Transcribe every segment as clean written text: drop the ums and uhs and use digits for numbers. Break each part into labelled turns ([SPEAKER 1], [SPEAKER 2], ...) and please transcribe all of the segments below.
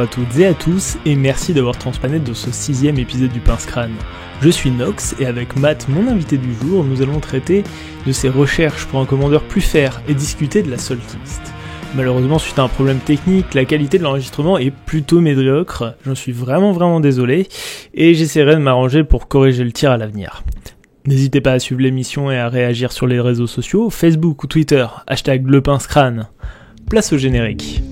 [SPEAKER 1] bonjour à toutes et à tous, et merci d'avoir transplané dans ce 6ème épisode du Pince Crâne. Je suis Nox, et avec Matt, mon invité du jour, nous allons traiter de ses recherches pour un commandeur plus fer et discuter de la Saltist. Malheureusement, suite à un problème technique, la qualité de l'enregistrement est plutôt médiocre, j'en suis vraiment désolé, et j'essaierai de m'arranger pour corriger le tir à l'avenir. N'hésitez pas à suivre l'émission et à réagir sur les réseaux sociaux, Facebook ou Twitter, #LePinceCrâne. Place au générique.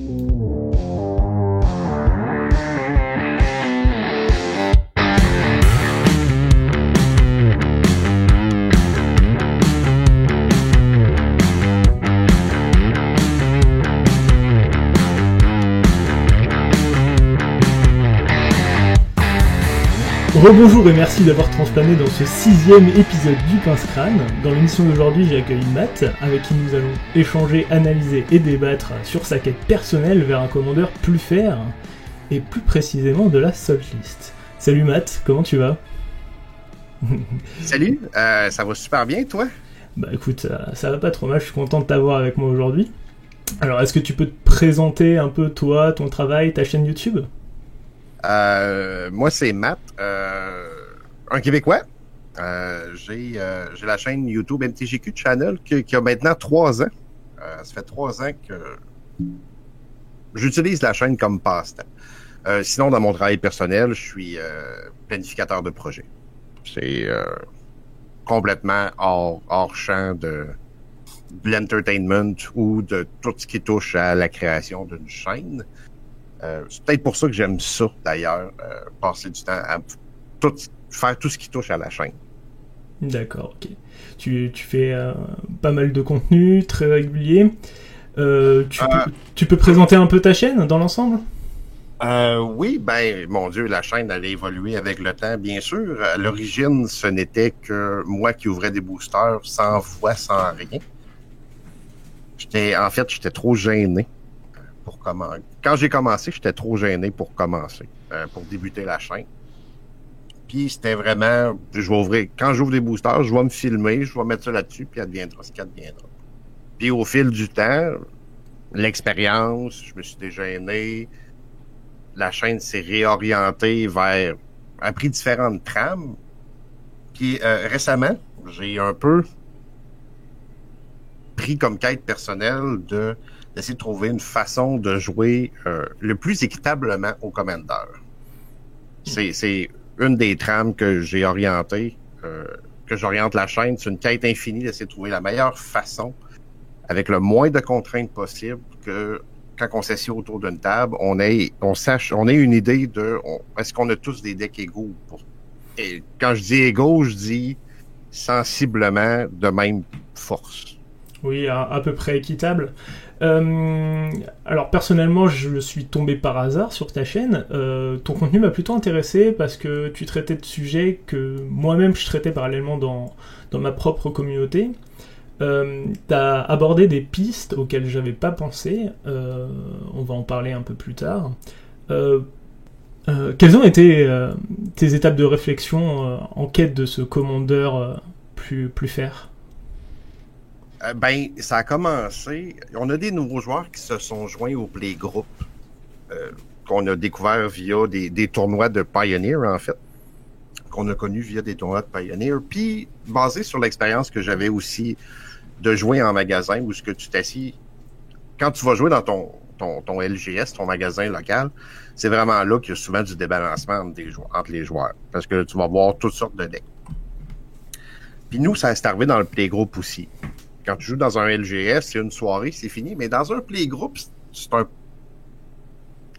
[SPEAKER 1] Rebonjour et merci d'avoir transplané dans ce 6ème épisode du Pince Crâne. Dans l'émission d'aujourd'hui, j'accueille Matt, avec qui nous allons échanger, analyser et débattre sur sa quête personnelle vers un commandeur plus fer, et plus précisément de la Saltist. Salut Matt, comment tu vas?
[SPEAKER 2] Salut, ça va super bien, toi?
[SPEAKER 1] Bah écoute, ça va pas trop mal, je suis content de t'avoir avec moi aujourd'hui. Alors, est-ce que tu peux te présenter un peu toi, ton travail, ta chaîne YouTube?
[SPEAKER 2] Moi, c'est Matt, un Québécois. J'ai la chaîne YouTube MTGQ Channel qui a maintenant 3 ans. Ça fait 3 ans que j'utilise la chaîne comme passe-temps. Sinon, dans mon travail personnel, je suis planificateur de projet. C'est complètement hors champ de l'entertainment ou de tout ce qui touche à la création d'une chaîne. C'est peut-être pour ça que j'aime ça, d'ailleurs, passer du temps à faire tout ce qui touche à la chaîne.
[SPEAKER 1] D'accord, ok. Tu fais pas mal de contenu, très régulier. Tu peux présenter un peu ta chaîne dans l'ensemble?
[SPEAKER 2] Oui, mon Dieu, la chaîne, elle a évolué avec le temps, bien sûr. À l'origine, ce n'était que moi qui ouvrais des boosters sans voix, sans rien. J'étais trop gêné. Quand j'ai commencé, j'étais trop gêné pour commencer, pour débuter la chaîne. Puis c'était vraiment, quand j'ouvre des boosters, je vais me filmer, je vais mettre ça là-dessus, puis adviendra ce qu'adviendra. Puis au fil du temps, l'expérience, je me suis dégêné, la chaîne s'est réorientée a pris différentes trames. Puis récemment, j'ai un peu pris comme quête personnelle d'essayer de trouver une façon de jouer le plus équitablement au Commander. C'est une des trames que j'ai orientées, que j'oriente la chaîne. C'est une quête infinie d'essayer de trouver la meilleure façon, avec le moins de contraintes possible, que quand on s'assied autour d'une table, on ait une idée de est-ce qu'on a tous des decks égaux. Et quand je dis égaux, je dis sensiblement de même force.
[SPEAKER 1] Oui, à peu près équitable. Alors personnellement, je suis tombé par hasard sur ta chaîne. Ton contenu m'a plutôt intéressé parce que tu traitais de sujets que moi-même je traitais parallèlement dans ma propre communauté. T'as abordé des pistes auxquelles j'avais pas pensé. On va en parler un peu plus tard. Quelles ont été tes étapes de réflexion en quête de ce commandeur plus fer?
[SPEAKER 2] Ça a commencé. On a des nouveaux joueurs qui se sont joints au Playgroup, qu'on a découvert via des tournois de Pioneer, en fait, qu'on a connus via des tournois de Pioneer, puis basé sur l'expérience que j'avais aussi de jouer en magasin, où ce que tu t'assis, quand tu vas jouer dans ton LGS, ton magasin local, c'est vraiment là qu'il y a souvent du débalancement entre les joueurs, parce que tu vas voir toutes sortes de decks. Puis nous, ça s'est arrivé dans le Playgroup aussi. Quand tu joues dans un LGS, c'est une soirée, c'est fini. Mais dans un Playgroup, c'est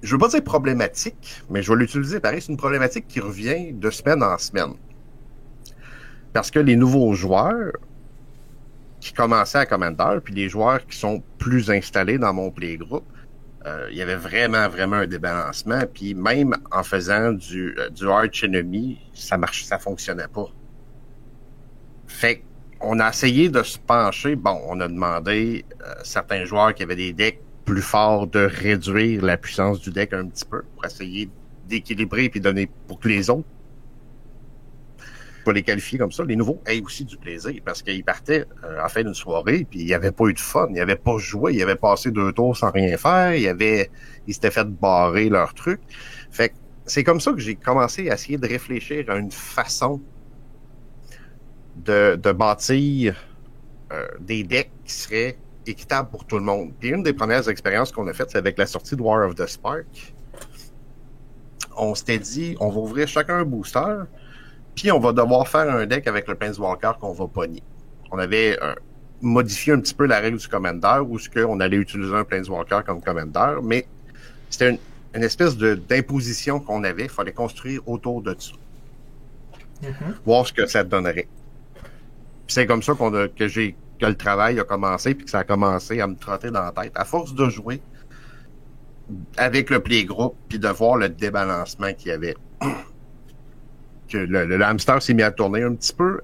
[SPEAKER 2] je veux pas dire problématique, mais je vais l'utiliser pareil. C'est une problématique qui revient de semaine en semaine. Parce que les nouveaux joueurs qui commençaient à Commander, puis les joueurs qui sont plus installés dans mon Playgroup, il y avait vraiment un débalancement. Puis même en faisant du Arch Enemy, ça fonctionnait pas. Fait on a essayé de se pencher. Bon, on a demandé certains joueurs qui avaient des decks plus forts de réduire la puissance du deck un petit peu pour essayer d'équilibrer et donner pour que les autres. vais les qualifier comme ça, les nouveaux aient aussi du plaisir parce qu'ils partaient en fin d'une soirée puis il n'y avait pas eu de fun, ils n'avaient pas joué, ils avaient passé 2 tours sans rien faire, ils s'étaient fait barrer leur truc. Fait que c'est comme ça que j'ai commencé à essayer de réfléchir à une façon de bâtir des decks qui seraient équitables pour tout le monde. Puis une des premières expériences qu'on a faites, c'est avec la sortie de War of the Spark. On s'était dit, on va ouvrir chacun un booster, puis on va devoir faire un deck avec le Planeswalker qu'on va pogner. On avait modifié un petit peu la règle du Commander, où on allait utiliser un Planeswalker comme Commander, mais c'était une espèce d'imposition qu'on avait. Il fallait construire autour de ça. Voir ce que ça donnerait. Puis c'est comme ça que le travail a commencé, puis que ça a commencé à me trotter dans la tête. À force de jouer avec le playgroup, puis de voir le débalancement qu'il y avait. Que le hamster s'est mis à tourner un petit peu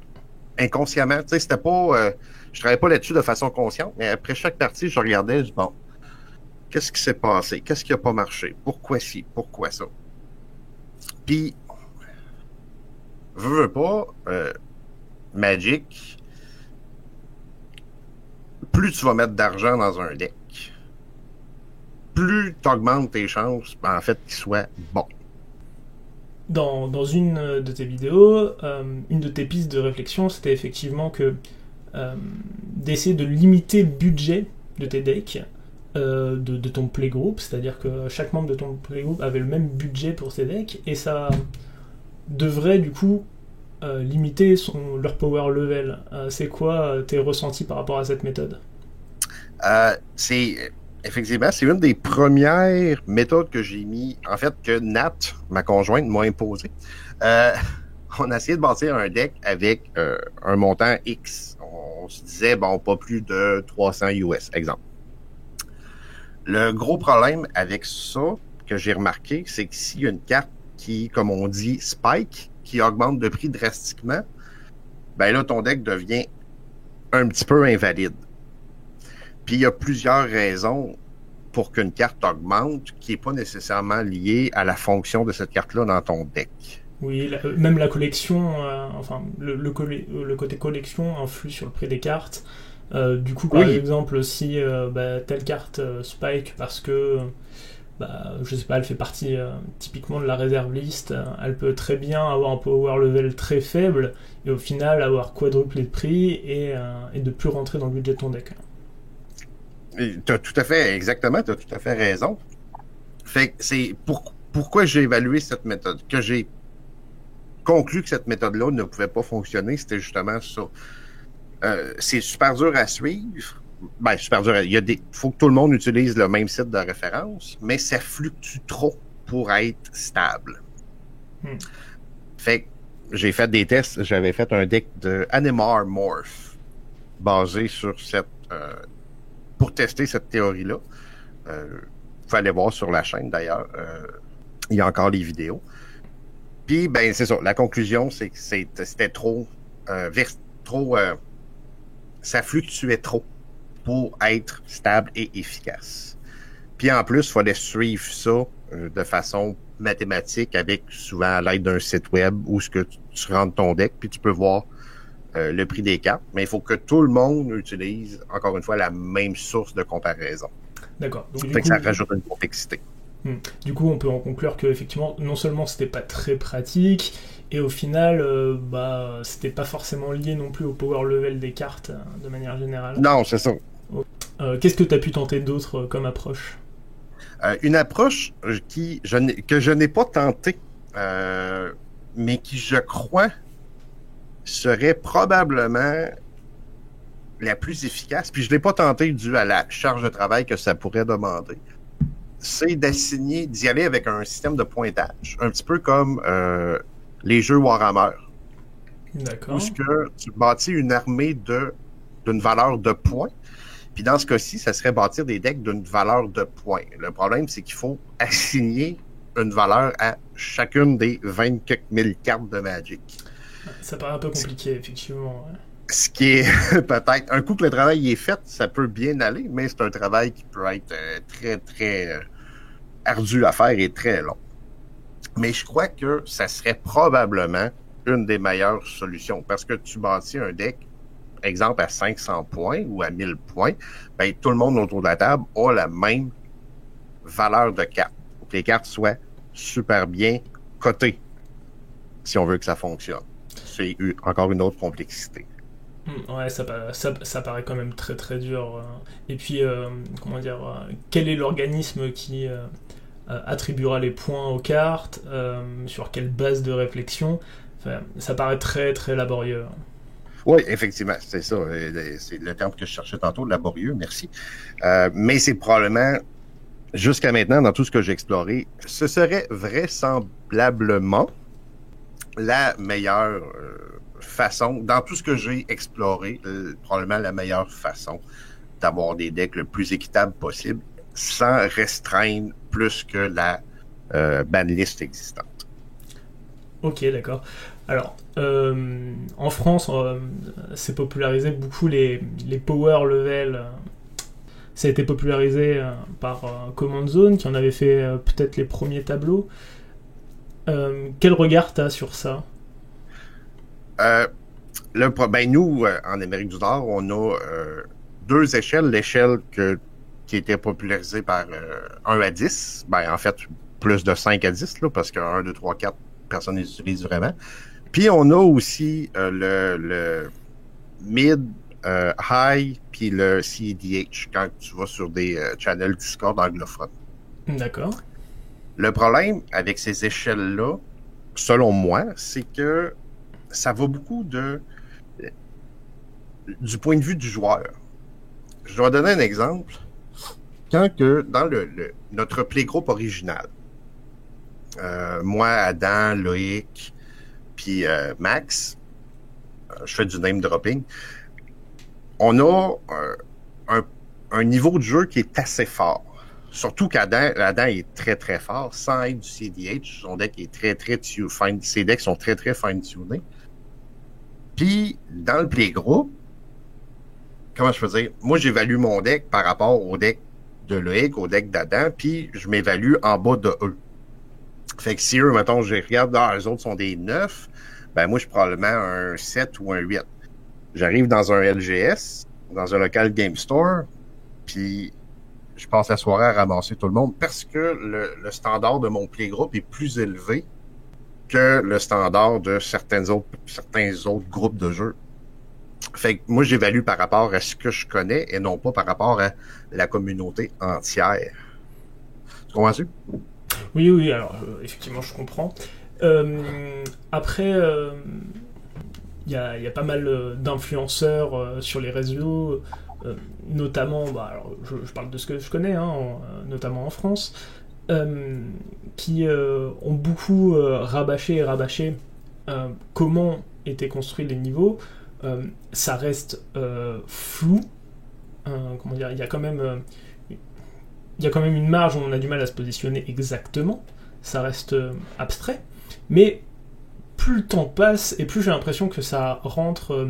[SPEAKER 2] inconsciemment. Tu sais, c'était pas... je travaillais pas là-dessus de façon consciente, mais après chaque partie, je regardais, je dis, bon, qu'est-ce qui s'est passé? Qu'est-ce qui a pas marché? Pourquoi ci? Pourquoi ça? Puis, veux pas, Magic, plus tu vas mettre d'argent dans un deck, plus tu augmentes tes chances, en fait, qu'il soit bon.
[SPEAKER 1] Dans une de tes vidéos, une de tes pistes de réflexion, c'était effectivement que d'essayer de limiter le budget de tes decks, de ton playgroup, c'est-à-dire que chaque membre de ton playgroup avait le même budget pour ses decks, et ça devrait du coup limiter leur power level. C'est quoi tes ressentis par rapport à cette méthode?
[SPEAKER 2] Effectivement, c'est une des premières méthodes que j'ai mis, en fait, que Nat, ma conjointe, m'a imposé. On a essayé de bâtir un deck avec un montant X. On se disait, bon, pas plus de 300 US, exemple. Le gros problème avec ça, que j'ai remarqué, c'est que s'il y a une carte qui, comme on dit, spike, qui augmente de prix drastiquement, ben là, ton deck devient un petit peu invalide. Puis il y a plusieurs raisons pour qu'une carte augmente qui n'est pas nécessairement liée à la fonction de cette carte-là dans ton deck.
[SPEAKER 1] Oui, même la collection, enfin le côté collection influe sur le prix des cartes. Du coup, par exemple, si telle carte spike parce que je sais pas, elle fait partie typiquement de la réserve list, elle peut très bien avoir un power level très faible et au final avoir quadruplé de prix et de plus rentrer dans le budget de ton deck.
[SPEAKER 2] T'as tout à fait, exactement, t'as tout à fait raison. Fait que c'est pourquoi j'ai évalué cette méthode, que j'ai conclu que cette méthode-là ne pouvait pas fonctionner, c'était justement ça. C'est super dur à suivre. Ben, super dur. Faut que tout le monde utilise le même site de référence, mais ça fluctue trop pour être stable. Fait que j'ai fait des tests. J'avais fait un deck de Animar Morph basé sur pour tester cette théorie-là. Vous pouvez aller voir sur la chaîne, d'ailleurs. Il y a encore les vidéos. Puis, ben, c'est ça. La conclusion, c'est que c'était trop... ça fluctuait trop pour être stable et efficace. Puis en plus, il fallait suivre ça de façon mathématique avec souvent à l'aide d'un site web où tu rentres ton deck puis tu peux voir le prix des cartes. Mais il faut que tout le monde utilise, encore une fois, la même source de comparaison.
[SPEAKER 1] D'accord. Donc,
[SPEAKER 2] fait que ça rajoute une complexité.
[SPEAKER 1] Du coup, on peut en conclure que effectivement, non seulement c'était pas très pratique, et au final, c'était pas forcément lié non plus au power level des cartes de manière générale.
[SPEAKER 2] Non, c'est ça.
[SPEAKER 1] Qu'est-ce que tu as pu tenter d'autre comme approche?
[SPEAKER 2] Une approche que je n'ai pas tentée, mais qui, je crois, serait probablement la plus efficace, puis je ne l'ai pas tentée dû à la charge de travail que ça pourrait demander, c'est d'y aller avec un système de pointage, un petit peu comme les jeux Warhammer.
[SPEAKER 1] D'accord.
[SPEAKER 2] Où tu bâtis une armée d'une valeur de points, puis dans ce cas-ci, ça serait bâtir des decks d'une valeur de points. Le problème, c'est qu'il faut assigner une valeur à chacune des 20 quelques mille cartes de Magic.
[SPEAKER 1] Ça paraît un peu compliqué, effectivement. Ouais.
[SPEAKER 2] Ce qui est peut-être... Un coup que le travail est fait, ça peut bien aller, mais c'est un travail qui peut être très, très ardu à faire et très long. Mais je crois que ça serait probablement une des meilleures solutions. Parce que tu bâtis un deck, exemple, à 500 points ou à 1000 points, ben, tout le monde autour de la table a la même valeur de cartes. Faut que les cartes soient super bien cotées si on veut que ça fonctionne. C'est encore une autre complexité.
[SPEAKER 1] Ouais, ça paraît quand même très très dur. Et puis, comment dire, quel est l'organisme qui attribuera les points aux cartes, sur quelle base de réflexion? Enfin, ça paraît très très laborieux.
[SPEAKER 2] Oui, effectivement, c'est ça. C'est le terme que je cherchais tantôt, laborieux, merci. Mais c'est probablement, jusqu'à maintenant, dans tout ce que j'ai exploré, ce serait vraisemblablement la meilleure façon, dans tout ce que j'ai exploré, probablement la meilleure façon d'avoir des decks le plus équitable possible, sans restreindre plus que la banlist existante.
[SPEAKER 1] Ok, d'accord. Alors, en France, c'est popularisé beaucoup les power level. Ça a été popularisé par Command Zone, qui en avait fait peut-être les premiers tableaux. Quel regard t'as sur ça?
[SPEAKER 2] Ben nous, en Amérique du Nord, on a deux échelles. L'échelle qui était popularisée par 1 à 10, ben en fait, plus de 5 à 10, là, parce que 1, 2, 3, 4, personne ne les utilise vraiment. Puis on a aussi le mid, high, puis le CEDH, quand tu vas sur des channels Discord anglophones.
[SPEAKER 1] D'accord.
[SPEAKER 2] Le problème avec ces échelles-là, selon moi, c'est que ça va beaucoup du point de vue du joueur. Je dois donner un exemple. Quand que dans notre playgroup original, moi, Adam, Loïc, puis Max, je fais du name dropping, on a un niveau de jeu qui est assez fort. Surtout qu'Adam est très très fort, sans être du CDH, son deck est très très fine, ses decks sont très très fine-tunés. Puis, dans le playgroup, comment je peux dire, moi j'évalue mon deck par rapport au deck de Loïc, au deck d'Adam, puis je m'évalue en bas de eux. Fait que si eux, mettons, je regarde, eux autres sont des 9, ben moi je suis probablement un 7 ou un 8. J'arrive dans un LGS, dans un local game store, puis je passe la soirée à ramasser tout le monde parce que le standard de mon playgroup est plus élevé que le standard de certains autres groupes de jeux. Fait que moi, j'évalue par rapport à ce que je connais et non pas par rapport à la communauté entière. Tu comprends-tu?
[SPEAKER 1] Oui, alors effectivement, je comprends. Après, il y a pas mal d'influenceurs sur les réseaux, notamment, alors, je parle de ce que je connais, notamment en France, qui ont beaucoup rabâché comment étaient construits les niveaux. Ça reste flou. Comment dire, il y a quand même une marge où on a du mal à se positionner exactement. Ça reste abstrait. Mais plus le temps passe et plus j'ai l'impression que ça rentre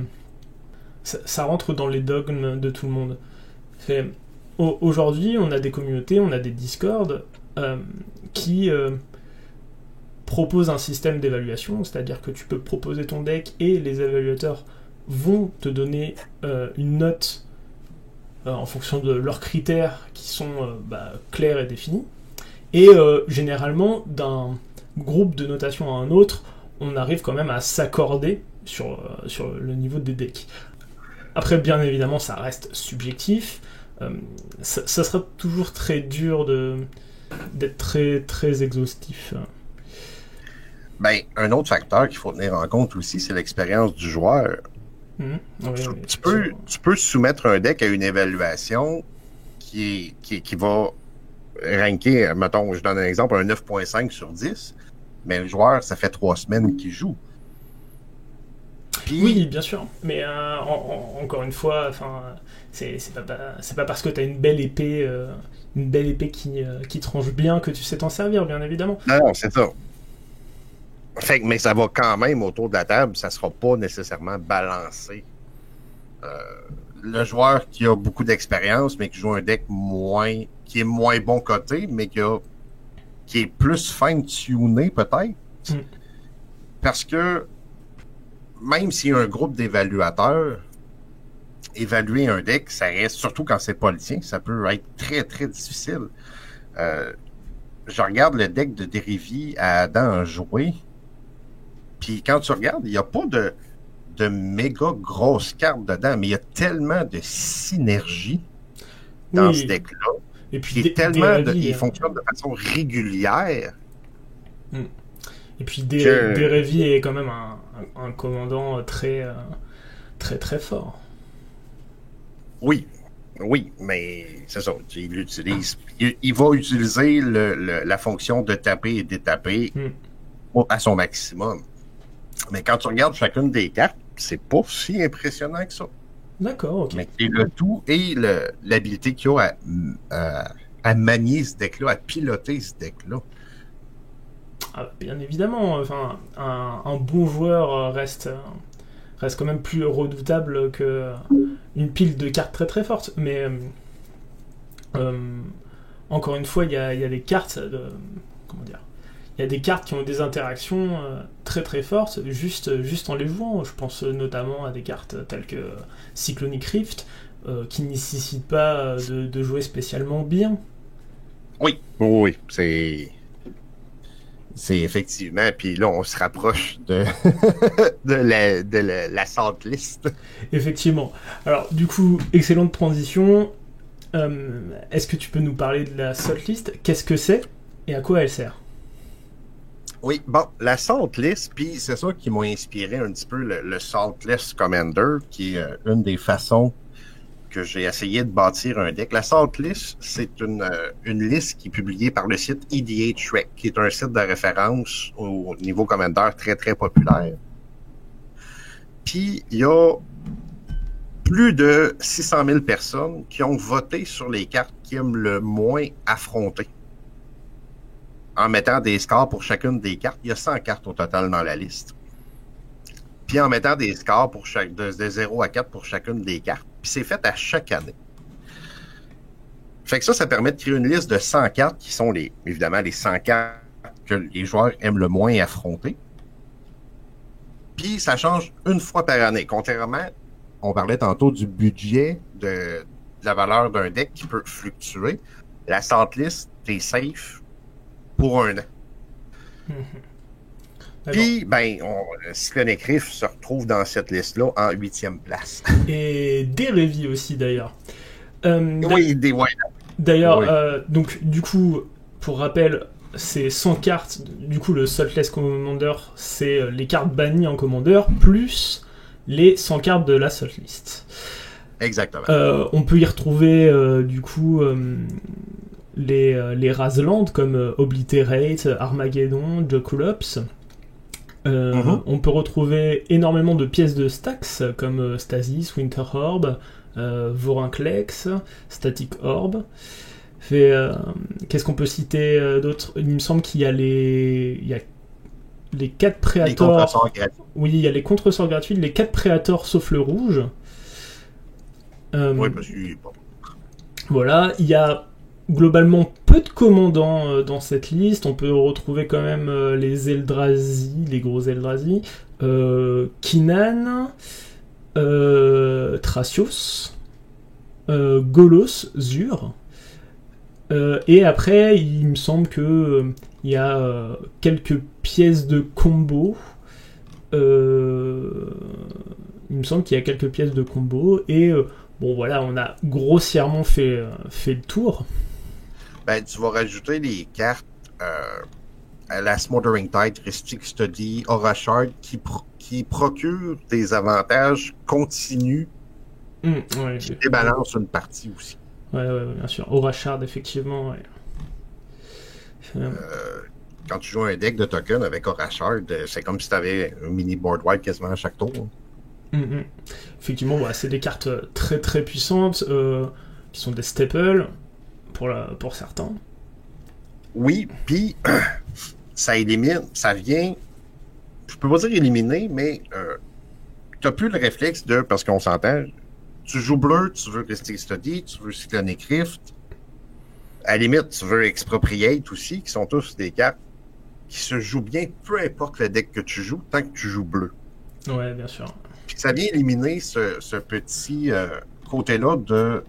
[SPEAKER 1] dans les dogmes de tout le monde. Aujourd'hui, on a des communautés, on a des Discord qui proposent un système d'évaluation, c'est-à-dire que tu peux proposer ton deck et les évaluateurs vont te donner une note en fonction de leurs critères qui sont clairs et définis. Et généralement, d'un groupe de notation à un autre, on arrive quand même à s'accorder sur le niveau des decks. Après, bien évidemment, ça reste subjectif. Ça sera toujours très dur d'être très, très exhaustif.
[SPEAKER 2] Ben, un autre facteur qu'il faut tenir en compte aussi, c'est l'expérience du joueur. Tu peux soumettre un deck à une évaluation qui va ranker, mettons, je donne un exemple, un 9.5 sur 10, mais le joueur, ça fait 3 semaines qu'il joue.
[SPEAKER 1] Puis... Oui, bien sûr, mais encore une fois, c'est pas parce que tu as une belle épée qui tranche bien que tu sais t'en servir, bien évidemment.
[SPEAKER 2] Non, c'est ça. Fait que, mais ça va quand même autour de la table, ça sera pas nécessairement balancé. Le joueur qui a beaucoup d'expérience, mais qui joue un deck qui est moins bon coté, mais qui est plus fine-tuné peut-être. Parce que même s'il y a un groupe d'évaluateurs, évaluer un deck, ça reste, surtout quand c'est pas le tien, ça peut être très, très difficile. Je regarde le deck de Derivi à Adam jouer, puis quand tu regardes, il n'y a pas de méga grosses cartes dedans, mais il y a tellement de synergie dans ce deck-là.
[SPEAKER 1] Et puis
[SPEAKER 2] il fonctionne de façon régulière.
[SPEAKER 1] Et puis Derivi est quand même un commandant très, très, très fort.
[SPEAKER 2] Oui, mais c'est ça. Il va utiliser la fonction de taper et détaper à son maximum. Mais quand tu regardes chacune des cartes, c'est pas si impressionnant que ça.
[SPEAKER 1] D'accord, ok.
[SPEAKER 2] Mais c'est le tout et l'habilité qu'il a à manier ce deck-là, à piloter ce deck-là.
[SPEAKER 1] Ah, bien évidemment, enfin, un bon joueur reste quand même plus redoutable qu'une pile de cartes très très fortes. Mais encore une fois, il y a des cartes comment dire, il y a des cartes qui ont des interactions très très fortes juste en les jouant. Je pense notamment à des cartes telles que Cyclonic Rift qui ne nécessitent pas de jouer spécialement bien.
[SPEAKER 2] Oui, c'est effectivement, puis là on se rapproche de la salt list.
[SPEAKER 1] Effectivement. Alors du coup, excellente transition. Est-ce que tu peux nous parler de la salt list? Qu'est-ce que c'est et à quoi elle sert?
[SPEAKER 2] Oui, bon, la Salt List, puis c'est ça qui m'a inspiré un petit peu le Salt List Commander, qui est une des façons que j'ai essayé de bâtir un deck. La Salt List, c'est une liste qui est publiée par le site EDH Rec, qui est un site de référence au niveau Commander très, très populaire. Puis, il y a plus de 600 000 personnes qui ont voté sur les cartes qui aiment le moins affronter. En mettant des scores pour chacune des cartes. Il y a 100 cartes au total dans la liste. Puis en mettant des scores pour de 0 à 4 pour chacune des cartes. Puis c'est fait à chaque année. Fait que ça permet de créer une liste de 100 cartes qui sont évidemment les 100 cartes que les joueurs aiment le moins affronter. Puis ça change une fois par année. Contrairement, on parlait tantôt du budget de la valeur d'un deck qui peut fluctuer. La Salt List, t'es safe pour un an. Puis, Cyclonic Rift se retrouve dans cette liste-là en 8e place.
[SPEAKER 1] Et Derivi aussi, d'ailleurs.
[SPEAKER 2] Oui,
[SPEAKER 1] D'ailleurs, oui. Donc, du coup, pour rappel, c'est 100 cartes. Du coup, le Saltless Commander, c'est les cartes bannies en Commander, plus les 100 cartes de la Salt List.
[SPEAKER 2] Exactement.
[SPEAKER 1] On peut y retrouver, du coup... les Razland comme Obliterate, Armageddon, Jokulops. On peut retrouver énormément de pièces de Stax comme Stasis, Winter Orb, Vorinclex, Static Orb. Qu'est-ce qu'on peut citer d'autre? Il me semble qu'il y a les 4 Préators. Oui, il y a les contre-sorts gratuits, les 4 Préators sauf le rouge.
[SPEAKER 2] Oui, parce que...
[SPEAKER 1] Voilà, il y a globalement peu de commandants dans cette liste. On peut retrouver quand même les Eldrazi, les gros Eldrazi, Kinan, Thracios, Golos, Zur. Et après, il me semble que il y a quelques pièces de combo. Il me semble qu'il y a quelques pièces de combo. Et bon, voilà, on a grossièrement fait le tour.
[SPEAKER 2] Tu vas rajouter les cartes à la Smothering Tide, Ristic Study, Aura Shard qui procurent des avantages continus qui débalancent une partie aussi.
[SPEAKER 1] Ouais, bien sûr. Aura Shard, effectivement, ouais.
[SPEAKER 2] Quand tu joues un deck de tokens avec Aura Shard, c'est comme si tu avais un mini board wipe quasiment à chaque tour.
[SPEAKER 1] Effectivement, c'est des cartes très très puissantes qui sont des staples pour certains.
[SPEAKER 2] Oui, puis ça élimine, ça vient, je peux pas dire éliminer, mais t'as plus le réflexe parce qu'on s'entend, tu joues bleu, tu veux Ristic Study, tu veux Cyclonic Rift, à la limite, tu veux Expropriate aussi, qui sont tous des cartes qui se jouent bien, peu importe le deck que tu joues, tant que tu joues bleu.
[SPEAKER 1] Ouais, bien sûr.
[SPEAKER 2] Puis ça vient éliminer ce petit côté-là de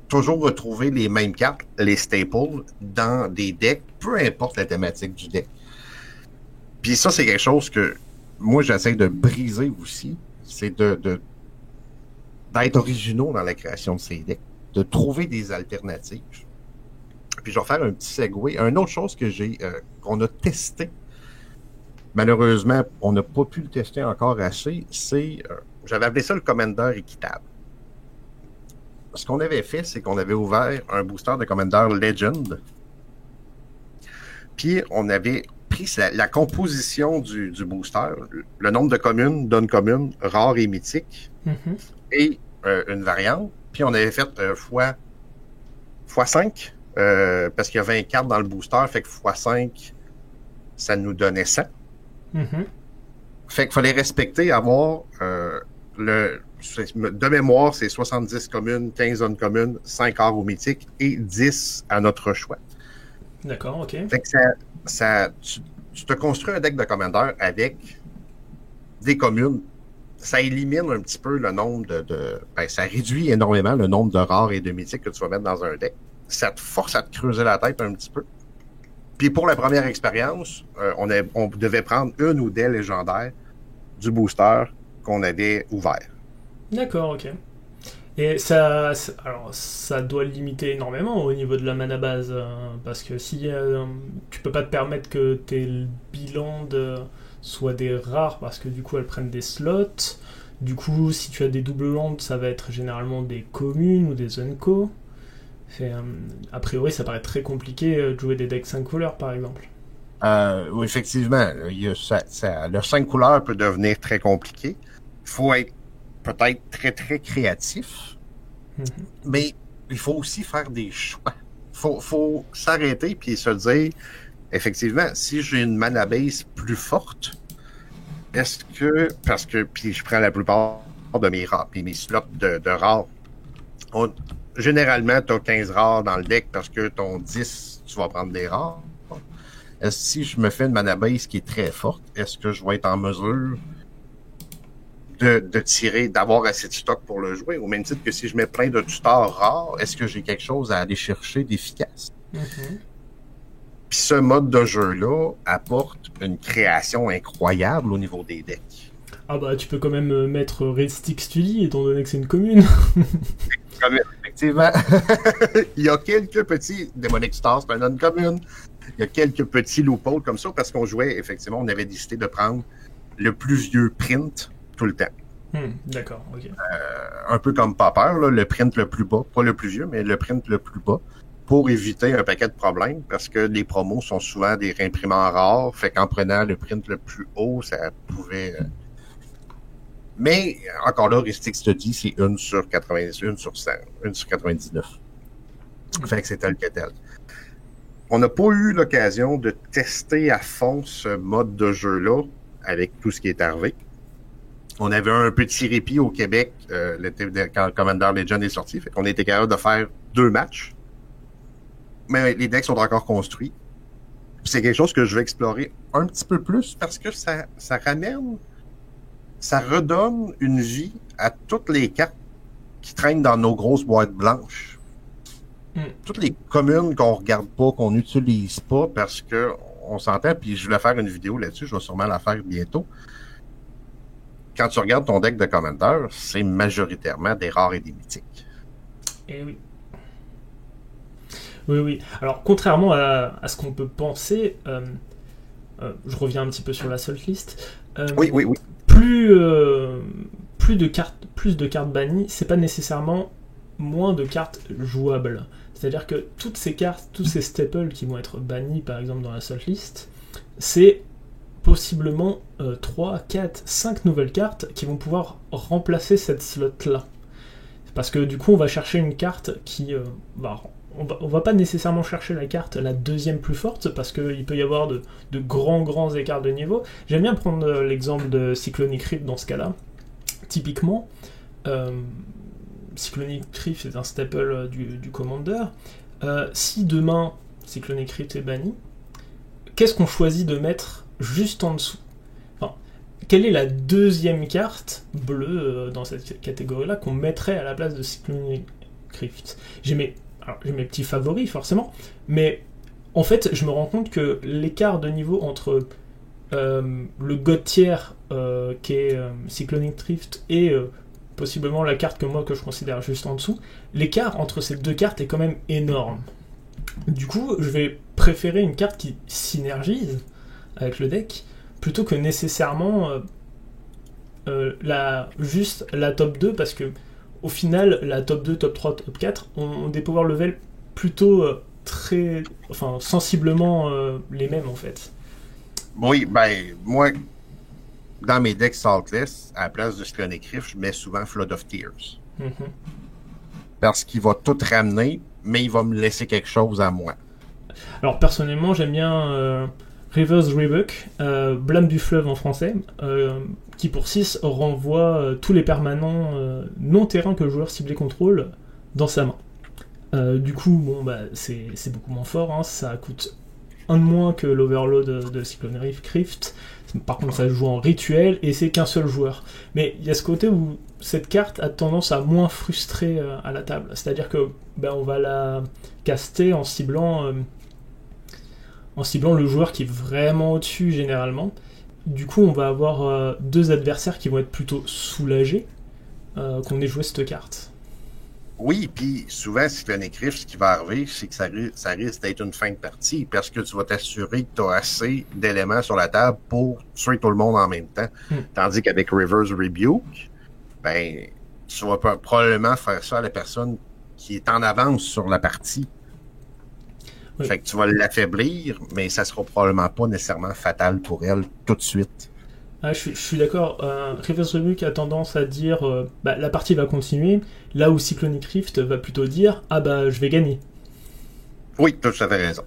[SPEAKER 2] toujours retrouver les mêmes cartes, les staples, dans des decks, peu importe la thématique du deck. Puis ça, c'est quelque chose que moi, j'essaie de briser aussi. C'est d'être originaux dans la création de ces decks, de trouver des alternatives. Puis je vais faire un petit segue. Une autre chose qu'on a testé, malheureusement, on n'a pas pu le tester encore assez, j'avais appelé ça le Commander équitable. Ce qu'on avait fait, c'est qu'on avait ouvert un booster de Commander Legend. Puis on avait pris la composition du booster, le nombre de communes, d'uncommunes, rares et mythiques, et une variante. Puis on avait fait x5, parce qu'il y a 20 cartes dans le booster, fait que x5, ça nous donnait 100. Fait qu'il fallait respecter, avoir de mémoire, c'est 70 communes, 15 uncommunes, 5 rares ou mythiques et 10 à notre choix.
[SPEAKER 1] D'accord, ok.
[SPEAKER 2] Fait que tu te construis un deck de Commander avec des communes. Ça élimine un petit peu le nombre ça réduit énormément le nombre de rares et de mythiques que tu vas mettre dans un deck. Ça te force à te creuser la tête un petit peu. Puis pour la première expérience, on devait prendre une ou des légendaires du booster qu'on avait ouvert.
[SPEAKER 1] D'accord, ok. Et ça doit le limiter énormément au niveau de la mana base, parce que si tu peux pas te permettre que tes bilan soient des rares, parce que du coup elles prennent des slots. Du coup, si tu as des double lands, ça va être généralement des communes ou des unco. A priori, ça paraît très compliqué de jouer des decks 5 couleurs, par exemple.
[SPEAKER 2] Oui, effectivement, le 5 couleurs peut devenir très compliqué. Il faut être peut-être très, très créatif, mais il faut aussi faire des choix. Faut s'arrêter puis se dire, effectivement, si j'ai une mana base plus forte, puis je prends la plupart de mes rares, puis mes slots de rares, généralement, tu as 15 rares dans le deck parce que ton 10, tu vas prendre des rares. Si je me fais une mana base qui est très forte, est-ce que je vais être en mesure de tirer, d'avoir assez de stock pour le jouer? Au même titre que si je mets plein de tutors rares, est-ce que j'ai quelque chose à aller chercher d'efficace? Puis ce mode de jeu-là apporte une création incroyable au niveau des decks.
[SPEAKER 1] Ah bah tu peux quand même mettre Red Stick Study étant donné que c'est une commune.
[SPEAKER 2] Effectivement. Il y a quelques petits Demonic Stars, c'est un non-commune. Il y a quelques petits loopholes comme ça parce qu'on jouait, effectivement, on avait décidé de prendre le plus vieux print tout le temps.
[SPEAKER 1] D'accord, ok.
[SPEAKER 2] Un peu comme Popper, là, le print le plus bas, pas le plus vieux, mais le print le plus bas, pour éviter un paquet de problèmes, parce que les promos sont souvent des réimprimants rares, fait qu'en prenant le print le plus haut, ça pouvait... Mais, encore là, Ristic Study, c'est 1 sur 90, 1 sur 100, 1 sur 99. Fait que c'est tel que tel. On n'a pas eu l'occasion de tester à fond ce mode de jeu-là avec tout ce qui est arrivé. On avait un petit répit au Québec quand Commander Legend est sorti. Fait qu'on était capable de faire 2 matchs. Mais les decks sont encore construits. Puis c'est quelque chose que je vais explorer un petit peu plus parce que ça redonne une vie à toutes les cartes qui traînent dans nos grosses boîtes blanches. Toutes les communes qu'on regarde pas, qu'on n'utilise pas parce que on s'entend, puis je voulais faire une vidéo là-dessus, je vais sûrement la faire bientôt. Quand tu regardes ton deck de Commander, c'est majoritairement des rares et des mythiques.
[SPEAKER 1] Eh oui. Oui. Alors, contrairement à ce qu'on peut penser, je reviens un petit peu sur la salt list.
[SPEAKER 2] Oui.
[SPEAKER 1] Plus de cartes bannies, c'est pas nécessairement moins de cartes jouables. C'est-à-dire que toutes ces cartes, tous ces staples qui vont être bannis par exemple dans la salt list, c'est possiblement 3, 4, 5 nouvelles cartes qui vont pouvoir remplacer cette slot-là. Parce que du coup on va chercher une carte qui... on va pas nécessairement chercher la carte la deuxième plus forte parce qu'il peut y avoir de grands écarts de niveau. J'aime bien prendre l'exemple de Cyclonic Rift dans ce cas-là. Typiquement, Cyclonic Rift c'est un staple du Commander. Si demain Cyclonic Rift est banni, qu'est-ce qu'on choisit de mettre juste en dessous? quelle est la deuxième carte bleue dans cette catégorie-là qu'on mettrait à la place de Cyclonic Rift? J'ai mes petits favoris, forcément, mais en fait, je me rends compte que l'écart de niveau entre le god tier qui est Cyclonic Rift et possiblement la carte que je considère juste en dessous, l'écart entre ces deux cartes est quand même énorme. Du coup, je vais préférer une carte qui synergise avec le deck plutôt que nécessairement juste la top 2, parce que au final, la top 2, top 3, top 4 ont des power levels plutôt sensiblement les mêmes en fait.
[SPEAKER 2] Oui, moi, dans mes decks Saltless, à la place de Cyclonic Rift, je mets souvent Flood of Tears.
[SPEAKER 1] Mm-hmm.
[SPEAKER 2] Parce qu'il va tout ramener, mais il va me laisser quelque chose à moi.
[SPEAKER 1] Alors personnellement, j'aime bien Reverse Rebuke, Blâme du fleuve en français, qui pour 6 renvoie tous les permanents non-terrain que le joueur ciblé contrôle dans sa main. Du coup, c'est beaucoup moins fort, hein, ça coûte 1 de moins que l'Overload de Cyclonic Rift. Par contre, ça joue en rituel et c'est qu'un seul joueur. Mais il y a ce côté où cette carte a tendance à moins frustrer à la table. C'est-à-dire que on va la caster en ciblant le joueur qui est vraiment au-dessus généralement. Du coup, on va avoir 2 adversaires qui vont être plutôt soulagés qu'on ait joué cette carte.
[SPEAKER 2] Oui, puis souvent, Cyclonic Rift, ce qui va arriver, c'est que ça risque d'être une fin de partie parce que tu vas t'assurer que tu as assez d'éléments sur la table pour tuer tout le monde en même temps. Tandis qu'avec Reverse Rebuke, tu vas probablement faire ça à la personne qui est en avance sur la partie. Oui. Fait que tu vas l'affaiblir, mais ça sera probablement pas nécessairement fatal pour elle tout de suite.
[SPEAKER 1] Ah, je suis d'accord. Reverse Rebuke a tendance à dire la partie va continuer, là où Cyclonic Rift va plutôt dire je vais gagner.
[SPEAKER 2] Oui, tu as tout à fait raison.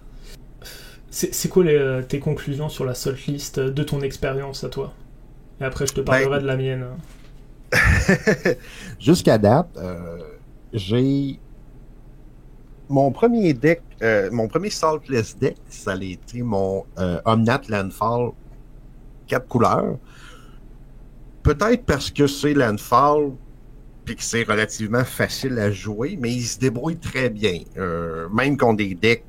[SPEAKER 1] C'est quoi tes conclusions sur la salt list de ton expérience à toi? Et après, je te parlerai de la mienne.
[SPEAKER 2] Jusqu'à date, j'ai mon premier deck, mon premier saltless deck, ça a été mon Omnat Landfall 4 couleurs. Peut-être parce que c'est Landfall puis que c'est relativement facile à jouer, mais il se débrouille très bien. Même contre des decks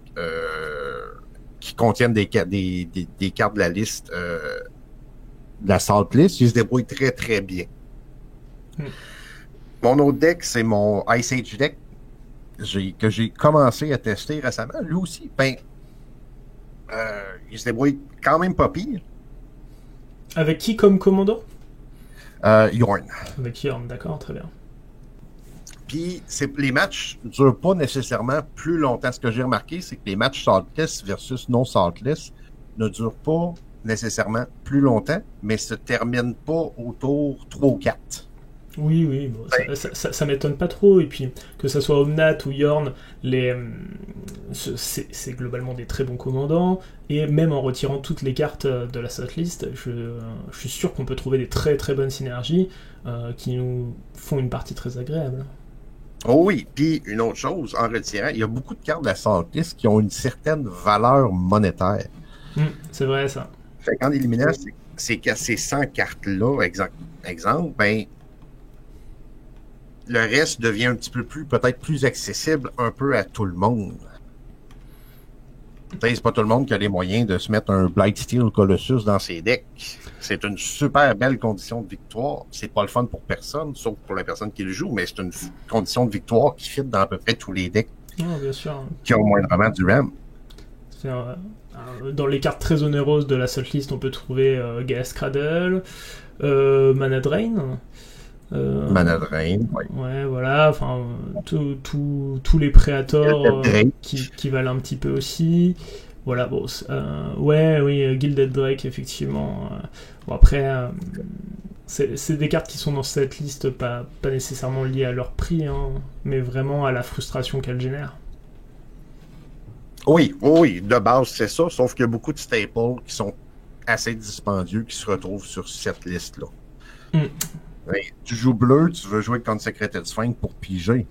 [SPEAKER 2] qui contiennent des cartes de la liste de la Salt List, il se débrouille très très bien. Mon autre deck, c'est mon Ice Age deck que j'ai commencé à tester récemment. Lui aussi, il se débrouille quand même pas pire.
[SPEAKER 1] Avec qui comme commandant?
[SPEAKER 2] Yorn.
[SPEAKER 1] Avec Yorn, d'accord, très bien.
[SPEAKER 2] Puis les matchs ne durent pas nécessairement plus longtemps. Ce que j'ai remarqué, c'est que les matchs saltless versus non saltless ne durent pas nécessairement plus longtemps, mais se terminent pas autour 3 ou 4.
[SPEAKER 1] Oui, bon, ça m'étonne pas trop. Et puis, que ça soit Omnat ou Yorn, c'est globalement des très bons commandants. Et même en retirant toutes les cartes de la setlist, je suis sûr qu'on peut trouver des très très bonnes synergies qui nous font une partie très agréable.
[SPEAKER 2] Oh oui, puis une autre chose, en retirant, il y a beaucoup de cartes de la setlist qui ont une certaine valeur monétaire.
[SPEAKER 1] C'est vrai, ça.
[SPEAKER 2] Fait qu'en éliminant ces 100 cartes-là, exemple, le reste devient un petit peu peut-être plus accessible un peu à tout le monde. C'est pas tout le monde qui a les moyens de se mettre un Blightsteel Colossus dans ses decks. C'est une super belle condition de victoire. C'est pas le fun pour personne, sauf pour la personne qui le joue, mais c'est une condition de victoire qui fit dans à peu près tous les decks
[SPEAKER 1] bien sûr.
[SPEAKER 2] Qui ont moindrement du RAM.
[SPEAKER 1] Dans les cartes très onéreuses de la setlist, on peut trouver Gaea's Cradle, Mana Drain.
[SPEAKER 2] Mana Drain, oui.
[SPEAKER 1] Ouais, voilà, enfin, tous les Préators qui valent un petit peu aussi. Voilà, bon, oui, Gilded Drake, effectivement. Bon, après, c'est des cartes qui sont dans cette liste, pas nécessairement liées à leur prix, hein, mais vraiment à la frustration qu'elles génèrent.
[SPEAKER 2] Oui, de base, c'est ça, sauf qu'il y a beaucoup de staples qui sont assez dispendieux qui se retrouvent sur cette liste-là. Tu joues bleu, tu veux jouer contre Secreted Sphinx pour piger.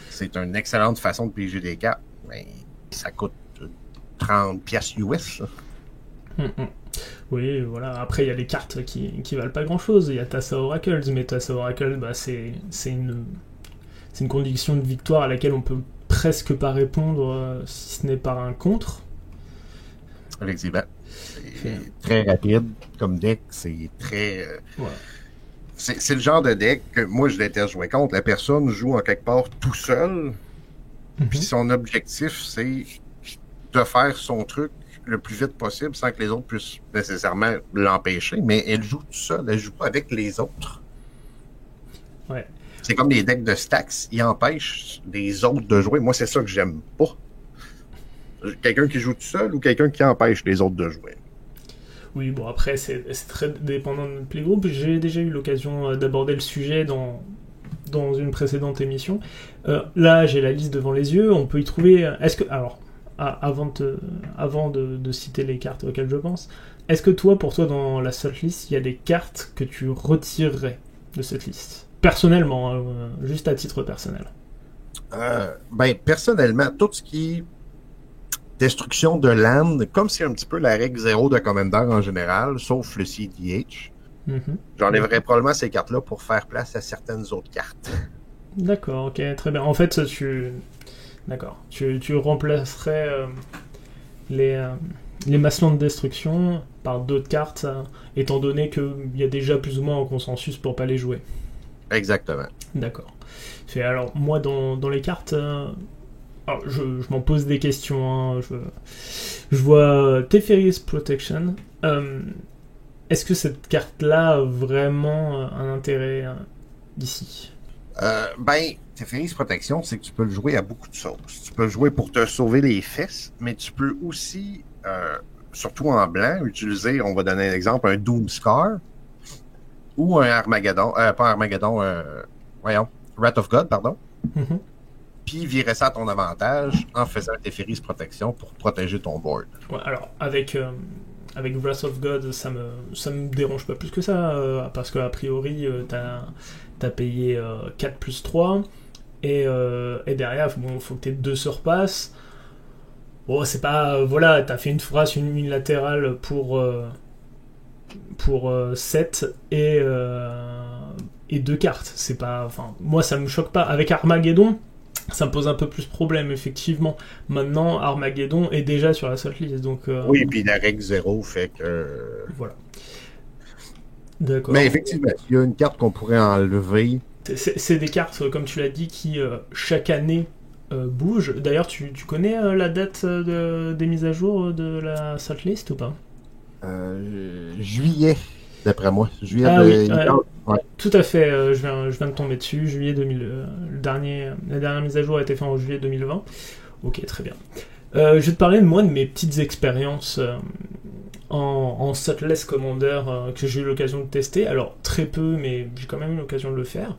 [SPEAKER 2] C'est une excellente façon de piger des cartes, mais ça coûte 30$ US.
[SPEAKER 1] Oui, voilà. Après, il y a les cartes qui valent pas grand-chose. Il y a Tassa Oracles, mais Tassa Oracles, bah, c'est une condition de victoire à laquelle on peut presque pas répondre si ce n'est par un contre.
[SPEAKER 2] Effectivement. C'est très rapide comme deck. C'est très...
[SPEAKER 1] Voilà.
[SPEAKER 2] C'est le genre de deck que moi, je déteste jouer contre. La personne joue en quelque part tout seul. Puis son objectif, c'est de faire son truc le plus vite possible sans que les autres puissent nécessairement l'empêcher. Mais elle joue tout seul. Elle joue pas avec les autres.
[SPEAKER 1] Ouais.
[SPEAKER 2] C'est comme les decks de Stax. Ils empêchent les autres de jouer. Moi, c'est ça que j'aime pas. Quelqu'un qui joue tout seul ou quelqu'un qui empêche les autres de jouer.
[SPEAKER 1] Oui, bon, après, c'est très dépendant de notre playgroup. J'ai déjà eu l'occasion d'aborder le sujet dans une précédente émission. Là, j'ai la liste devant les yeux. On peut y trouver... Est-ce que... Alors, avant de citer les cartes auxquelles je pense, est-ce que pour toi, dans la seule liste, il y a des cartes que tu retirerais de cette liste? Personnellement, juste à titre personnel.
[SPEAKER 2] Personnellement, tout ce qui est destruction de land, comme c'est un petit peu la règle 0 de Commander en général, sauf le CDH, j'enlèverais probablement ces cartes-là pour faire place à certaines autres cartes.
[SPEAKER 1] D'accord, ok, très bien. En fait, tu remplacerais les massements de destruction par d'autres cartes, étant donné qu'il y a déjà plus ou moins un consensus pour pas les jouer.
[SPEAKER 2] Exactement.
[SPEAKER 1] D'accord. Alors, moi, dans les cartes... Alors, je m'en pose des questions. Hein. Je vois Teferi's Protection. Est-ce que cette carte-là a vraiment un intérêt ici?
[SPEAKER 2] Teferi's Protection, c'est que tu peux le jouer à beaucoup de sauces. Tu peux le jouer pour te sauver les fesses, mais tu peux aussi, surtout en blanc, utiliser, on va donner un exemple, un Doomscar ou un Armageddon, pas Armageddon, Wrath of God, pardon. Puis virer ça à ton avantage en faisant Teferi's Protection pour protéger ton board.
[SPEAKER 1] Ouais, alors, avec Wrath of God, ça me dérange pas plus que ça, parce qu'a priori, t'as payé 4 plus 3, et derrière, faut que t'aies 2 surpasses. Bon, c'est pas... Voilà, t'as fait une phrase unilatérale pour 7 et 2 cartes. C'est pas... Enfin, moi, ça me choque pas. Avec Armageddon, ça me pose un peu plus problème, effectivement. Maintenant, Armageddon est déjà sur la seule liste, donc...
[SPEAKER 2] Oui, puis la règle 0 fait que...
[SPEAKER 1] Voilà. D'accord.
[SPEAKER 2] Mais effectivement, il y a une carte qu'on pourrait enlever.
[SPEAKER 1] C'est des cartes, comme tu l'as dit, qui, chaque année, bougent. D'ailleurs, tu connais la date des mises à jour de la seule liste ou pas?
[SPEAKER 2] Juillet, d'après moi. Juillet
[SPEAKER 1] ouais. Tout à fait, je viens de tomber dessus, juillet 2000. La dernière mise à jour a été faite en juillet 2020. Ok, très bien. Je vais te parler de mes petites expériences en Subtless Commander que j'ai eu l'occasion de tester. Alors, très peu, mais j'ai quand même eu l'occasion de le faire.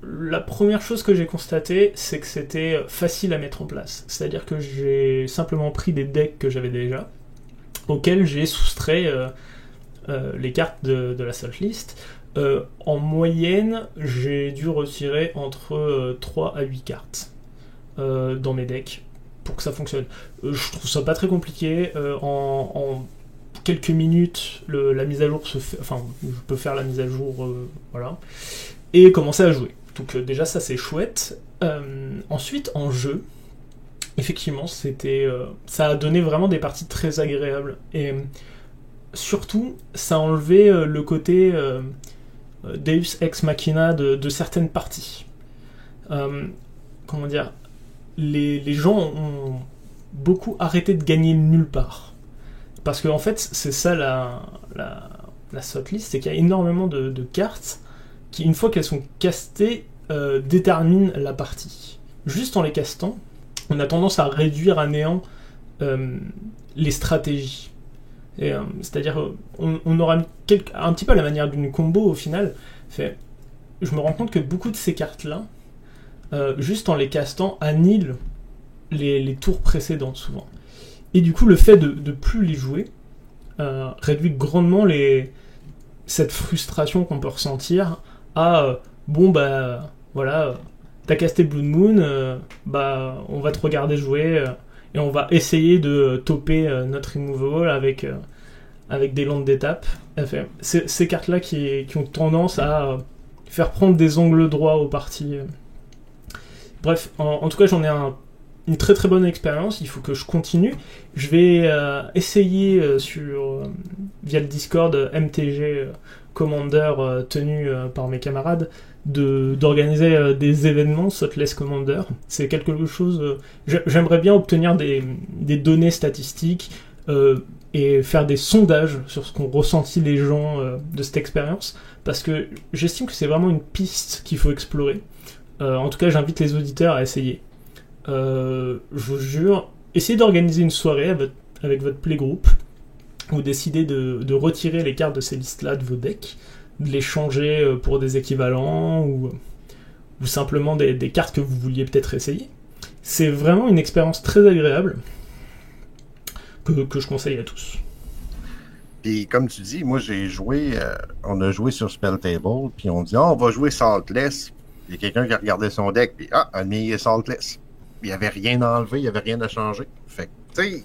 [SPEAKER 1] La première chose que j'ai constatée, c'est que c'était facile à mettre en place. C'est-à-dire que j'ai simplement pris des decks que j'avais déjà, auxquels j'ai soustrait les cartes de la seule liste. En moyenne, j'ai dû retirer entre 3 à 8 cartes dans mes decks pour que ça fonctionne. Je trouve ça pas très compliqué. En quelques minutes, la mise à jour se fait... Enfin, je peux faire la mise à jour, voilà. Et commencer à jouer. Donc déjà, ça c'est chouette. Ensuite, en jeu, effectivement, ça a donné vraiment des parties très agréables. Et surtout, ça a enlevé le côté Deus Ex Machina de certaines parties. Comment dire, les gens ont beaucoup arrêté de gagner nulle part. Parce qu'en fait, c'est ça la sotlist, c'est qu'il y a énormément de cartes qui, une fois qu'elles sont castées, déterminent la partie. Juste en les castant, on a tendance à réduire à néant les stratégies. C'est-à-dire, on aura un petit peu à la manière d'une combo au final. Je me rends compte que beaucoup de ces cartes-là, juste en les castant, annihilent les tours précédentes souvent. Et du coup, le fait de plus les jouer réduit grandement cette frustration qu'on peut ressentir à voilà, t'as casté Blood Moon, on va te regarder jouer et on va essayer de topper notre removal avec des landes d'étape. Ces cartes-là qui ont tendance à faire prendre des angles droits aux parties. Bref, en tout cas, j'en ai une très très bonne expérience. Il faut que je continue. Je vais essayer via le Discord MTG Commander tenu par mes camarades d'organiser des événements Thoughtless Commander. C'est quelque chose... j'aimerais bien obtenir des données statistiques et faire des sondages sur ce qu'ont ressenti les gens de cette expérience, parce que j'estime que c'est vraiment une piste qu'il faut explorer. En tout cas, j'invite les auditeurs à essayer. Je vous jure, essayez d'organiser une soirée avec votre playgroup, ou décidez de retirer les cartes de ces listes-là de vos decks, de les changer pour des équivalents, ou simplement des cartes que vous vouliez peut-être essayer. C'est vraiment une expérience très agréable que je conseille à tous.
[SPEAKER 2] Et comme tu dis, moi j'ai joué, on a joué sur Spell Table, puis on dit on va jouer Saltless. Il y a quelqu'un qui a regardé son deck, puis un de mes est Saltless. Il n'y avait rien à enlever, il n'y avait rien à changer. Fait que, tu sais,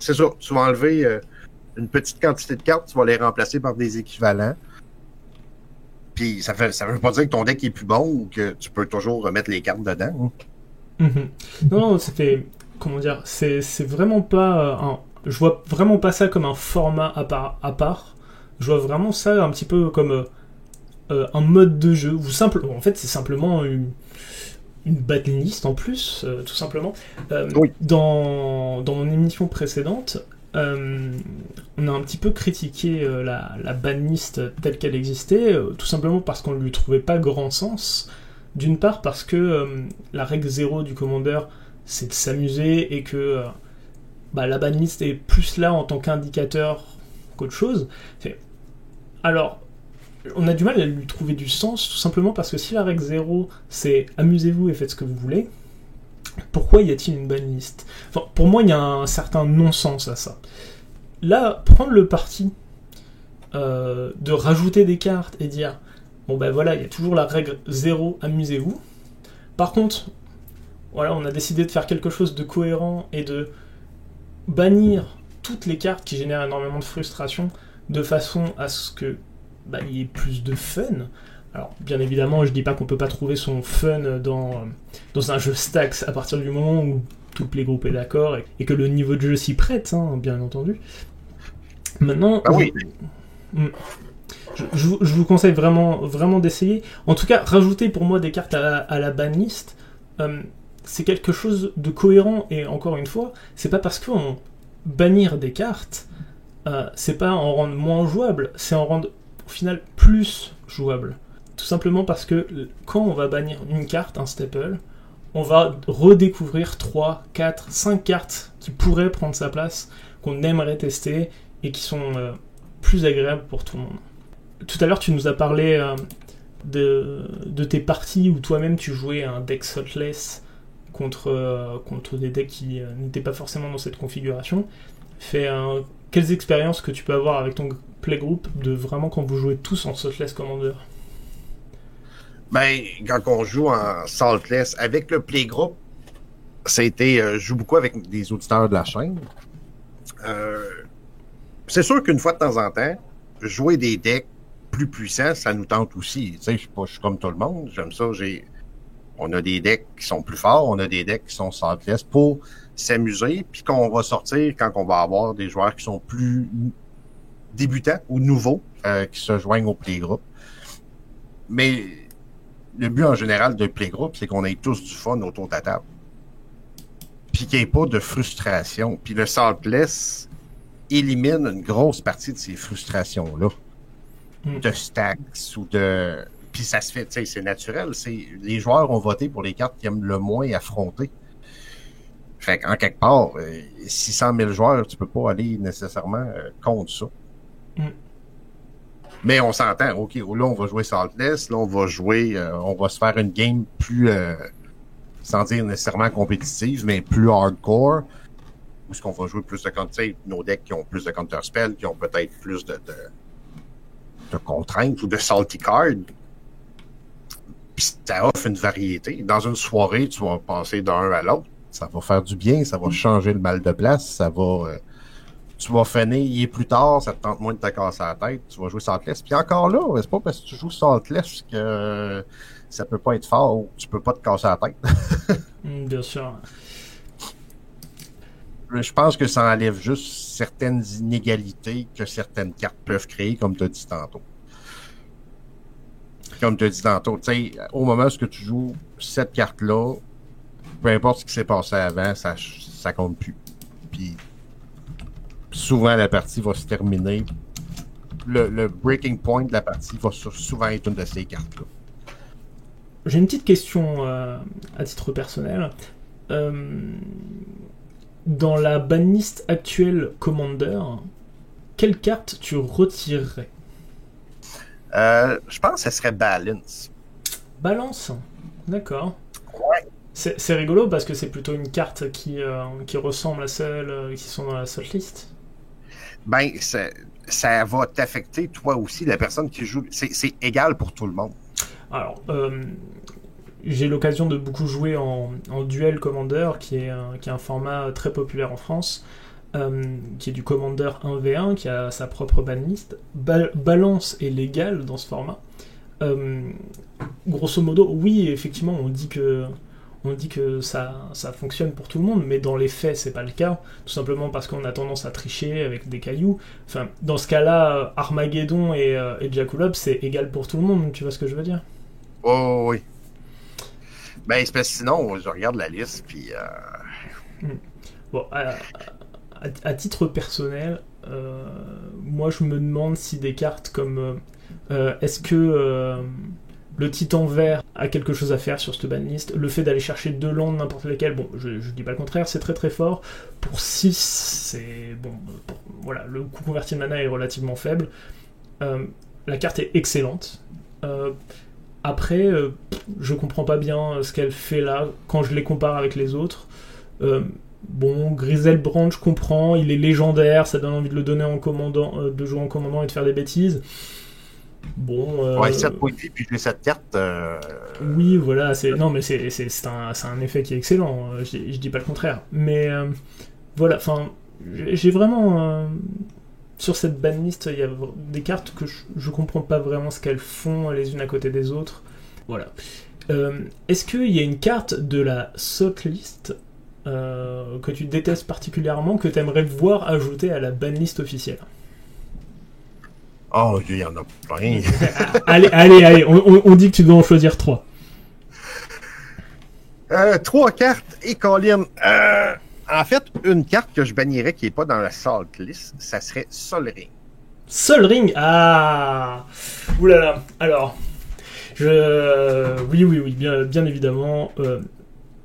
[SPEAKER 2] c'est ça, tu vas enlever une petite quantité de cartes, tu vas les remplacer par des équivalents. Puis ça veut pas dire que ton deck est plus bon ou que tu peux toujours remettre les cartes dedans.
[SPEAKER 1] Hein. Mm-hmm. Non, c'était... Comment dire, c'est vraiment pas je vois vraiment pas ça comme un format à part. Je vois vraiment ça un petit peu comme un mode de jeu. En fait, c'est simplement une battle list en plus, tout simplement.
[SPEAKER 2] Oui.
[SPEAKER 1] Dans mon émission précédente, on a un petit peu critiqué la banlist telle qu'elle existait, tout simplement parce qu'on ne lui trouvait pas grand sens. D'une part parce que la règle 0 du Commander, c'est de s'amuser, et que la banlist est plus là en tant qu'indicateur qu'autre chose. Alors, on a du mal à lui trouver du sens, tout simplement parce que si la règle 0, c'est amusez-vous et faites ce que vous voulez, pourquoi y a-t-il une banlist ? Enfin, pour moi, il y a un certain non-sens à ça. Là, prendre le parti de rajouter des cartes et dire bon ben voilà, il y a toujours la règle 0, amusez-vous. Par contre, voilà, on a décidé de faire quelque chose de cohérent et de bannir toutes les cartes qui génèrent énormément de frustration, de façon à ce que il y ait plus de fun. Alors, bien évidemment, je dis pas qu'on peut pas trouver son fun dans un jeu Stax à partir du moment où tout le playgroup est d'accord et que le niveau de jeu s'y prête, hein, bien entendu. Maintenant,
[SPEAKER 2] oui.
[SPEAKER 1] Je vous conseille vraiment d'essayer. En tout cas, rajouter pour moi des cartes à la banlist, c'est quelque chose de cohérent, et encore une fois, c'est pas parce qu'on bannir des cartes, c'est pas en rendre moins jouable, c'est en rendre au final plus jouable. Tout simplement parce que quand on va bannir une carte, un staple, on va redécouvrir 3, 4, 5 cartes qui pourraient prendre sa place, qu'on aimerait tester et qui sont plus agréables pour tout le monde. Tout à l'heure, tu nous as parlé de tes parties où toi-même tu jouais un deck Thoughtless contre des decks qui n'étaient pas forcément dans cette configuration. Quelles expériences que tu peux avoir avec ton playgroup de vraiment quand vous jouez tous en Thoughtless Commander?
[SPEAKER 2] Quand on joue en Saltless avec le playgroup, je joue beaucoup avec des auditeurs de la chaîne. C'est sûr qu'une fois de temps en temps, jouer des decks plus puissants, ça nous tente aussi. Tu sais, je suis comme tout le monde, j'aime ça. On a des decks qui sont plus forts, on a des decks qui sont Saltless pour s'amuser, puis qu'on va sortir quand on va avoir des joueurs qui sont plus débutants ou nouveaux qui se joignent au playgroup. Mais le but en général de playgroup, c'est qu'on ait tous du fun autour de la table. Puis qu'il n'y ait pas de frustration. Puis le Saltless élimine une grosse partie de ces frustrations-là. De stacks ou de... Puis ça se fait, tu sais, c'est naturel. Les joueurs ont voté pour les cartes qu'ils aiment le moins affronter. Fait qu'en quelque part, 600 000 joueurs, tu peux pas aller nécessairement contre ça. Mais on s'entend, OK, là, on va jouer Saltless, là, on va se faire une game plus, sans dire nécessairement compétitive, mais plus hardcore, où est-ce qu'on va jouer plus de counter, nos decks qui ont plus de counterspell, qui ont peut-être plus de contraintes ou de salty cards. Puis ça offre une variété. Dans une soirée, tu vas passer d'un à l'autre. Ça va faire du bien, ça va changer le mal de place, ça va tu vas finir, il est plus tard, ça te tente moins de te casser la tête, tu vas jouer Saltless. Puis encore là, c'est pas parce que tu joues Saltless que ça peut pas être fort ou tu peux pas te casser la tête.
[SPEAKER 1] Bien sûr.
[SPEAKER 2] Je pense que ça enlève juste certaines inégalités que certaines cartes peuvent créer, comme tu as dit tantôt. Comme tu as dit tantôt, tu sais, au moment où tu joues cette carte-là, peu importe ce qui s'est passé avant, ça compte plus. Puis souvent la partie va se terminer. Le breaking point de la partie va souvent être une de ces cartes-là.
[SPEAKER 1] J'ai une petite question à titre personnel. Dans la banlist actuelle Commander, quelle carte tu retirerais?
[SPEAKER 2] Je pense que ce serait Balance.
[SPEAKER 1] Balance, d'accord.
[SPEAKER 2] Ouais.
[SPEAKER 1] C'est rigolo parce que c'est plutôt une carte qui ressemble à celles qui sont dans la list.
[SPEAKER 2] Ben, ça va t'affecter toi aussi, la personne qui joue. C'est égal pour tout le monde.
[SPEAKER 1] Alors, j'ai l'occasion de beaucoup jouer en duel Commander, qui est un format très populaire en France, qui est du Commander 1v1, qui a sa propre banlist. Balance est légal dans ce format. Grosso modo, oui, effectivement, on dit que ça fonctionne pour tout le monde, mais dans les faits, c'est pas le cas, tout simplement parce qu'on a tendance à tricher avec des cailloux. Enfin, dans ce cas-là, Armageddon et Jackalope, c'est égal pour tout le monde, tu vois ce que je veux dire?
[SPEAKER 2] Oh oui. Ben, c'est parce que sinon, je regarde la liste, puis...
[SPEAKER 1] Bon, à titre personnel, moi je me demande si des cartes comme... est-ce que le Titan Vert a quelque chose à faire sur cette banlist? Le fait d'aller chercher 2 landes, n'importe lesquelles, bon, je dis pas le contraire, c'est très très fort. Pour 6, c'est... Bon, voilà, le coût converti de mana est relativement faible. La carte est excellente. Après, je comprends pas bien ce qu'elle fait là, quand je les compare avec les autres. Bon, Griselbrand, je comprends, il est légendaire, ça donne envie de le donner en commandant, de jouer en commandant et de faire des bêtises. Bon.
[SPEAKER 2] Ouais, 7 points de vie, puis j'ai cette carte.
[SPEAKER 1] Oui, voilà, non, mais c'est un effet qui est excellent, je dis pas le contraire. Mais voilà, enfin, j'ai vraiment. Sur cette banlist, il y a des cartes que je comprends pas vraiment ce qu'elles font les unes à côté des autres. Voilà. Est-ce qu'il y a une carte de la list que tu détestes particulièrement, que tu aimerais voir ajoutée à la banlist officielle?
[SPEAKER 2] Oh, il y en a plein.
[SPEAKER 1] allez, on dit que tu dois en choisir 3.
[SPEAKER 2] 3 cartes et Colin. En fait, une carte que je bannirais qui n'est pas dans la Salt List, ça serait Sol Ring.
[SPEAKER 1] Sol Ring. Ah. Oulala. Alors, oui, bien évidemment.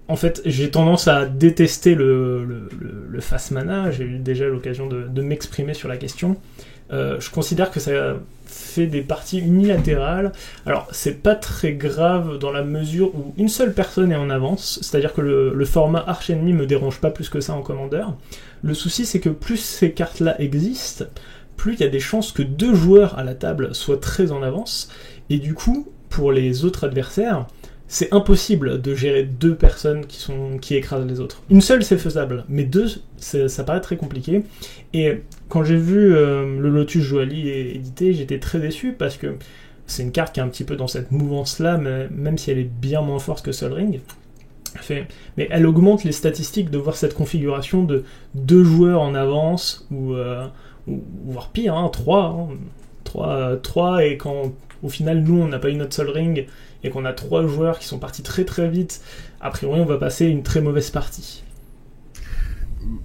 [SPEAKER 1] En fait, j'ai tendance à détester le fast mana. J'ai eu déjà l'occasion de m'exprimer sur la question. Je considère que ça fait des parties unilatérales. Alors, c'est pas très grave dans la mesure où une seule personne est en avance, c'est-à-dire que le format Arch Enemy me dérange pas plus que ça en Commander. Le souci, c'est que plus ces cartes-là existent, plus il y a des chances que 2 joueurs à la table soient très en avance, et du coup, pour les autres adversaires, c'est impossible de gérer 2 personnes qui écrasent les autres. Une seule, c'est faisable, mais 2, ça paraît très compliqué. Et quand j'ai vu le Lotus Joali édité, j'étais très déçu parce que c'est une carte qui est un petit peu dans cette mouvance-là, même si elle est bien moins forte que Sol Ring. Mais elle augmente les statistiques de voir cette configuration de 2 joueurs en avance, ou voire pire, 3. 3, et quand au final nous on n'a pas eu notre Sol Ring et qu'on a 3 joueurs qui sont partis très très vite, a priori on va passer une très mauvaise partie.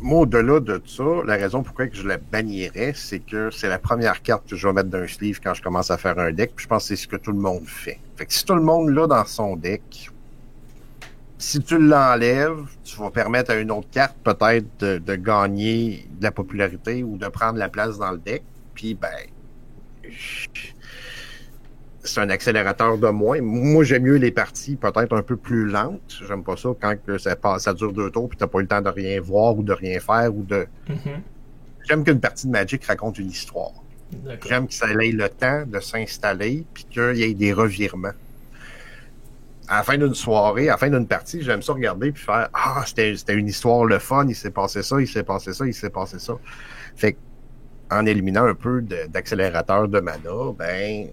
[SPEAKER 2] Moi, au-delà de ça, la raison pourquoi je la bannirais, c'est que c'est la première carte que je vais mettre dans un sleeve quand je commence à faire un deck, puis je pense que c'est ce que tout le monde fait. Fait que si tout le monde l'a dans son deck, si tu l'enlèves, tu vas permettre à une autre carte peut-être de gagner de la popularité ou de prendre la place dans le deck, puis ben... c'est un accélérateur de moins. Moi, j'aime mieux les parties peut-être un peu plus lentes. J'aime pas ça quand ça dure 2 tours puis t'as pas eu le temps de rien voir ou de rien faire ou de... J'aime qu'une partie de Magic raconte une histoire. J'aime que ça ait le temps de s'installer puis qu'il y ait des revirements. à la fin d'une soirée, à la fin d'une partie, j'aime ça regarder puis faire ah, c'était une histoire le fun, il s'est passé ça, il s'est passé ça, il s'est passé ça. Fait que, en éliminant un peu d'accélérateur de mana, ben